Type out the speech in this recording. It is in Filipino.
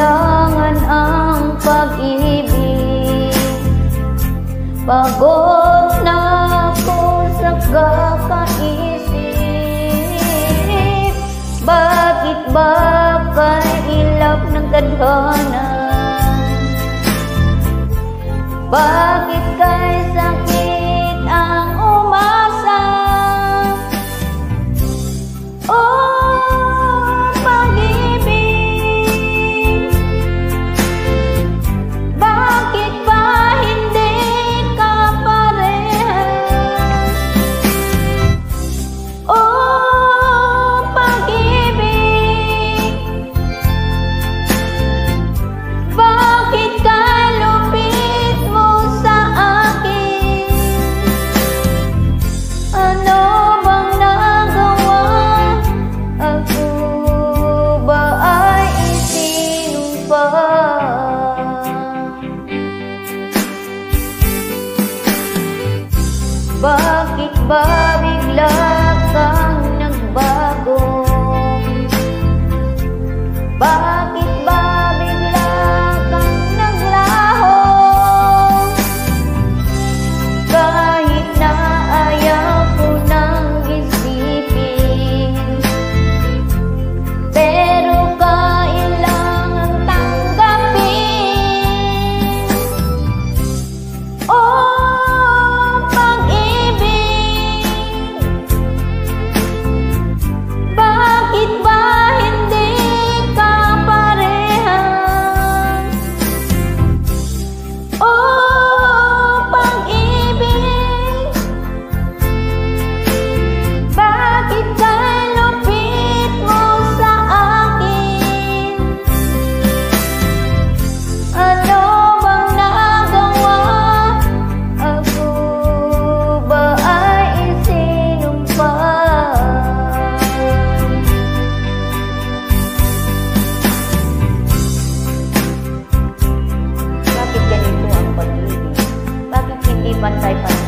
kailangan ang pag-ibig. Pagod na ako sa kakaisip, bakit ba kailap ng tadhana? Bakit kay sakit ang umasa? Oh, pag-ibig, bakit ba hindi ka parehas? Oh, pag-ibig, bakit ka lupit mo sa akin? Ano bang nagawa? Ako ba ay isinumpa? Bakit ba bigla kang nagbago? Bakit ba bigla kang naglaho? Kahit na ayaw ko nang isipin, pero kailangan tanggapin. Oh, pag-ibig, bakit ba hindi ka parehas? Oh, pag-ibig, bakit ka lupit mo sa akin? Ano bang nagawa? Ako ba ay isinumpa? Bakit ganito ang pag-ibig? Bakit hindi pantay-pantay?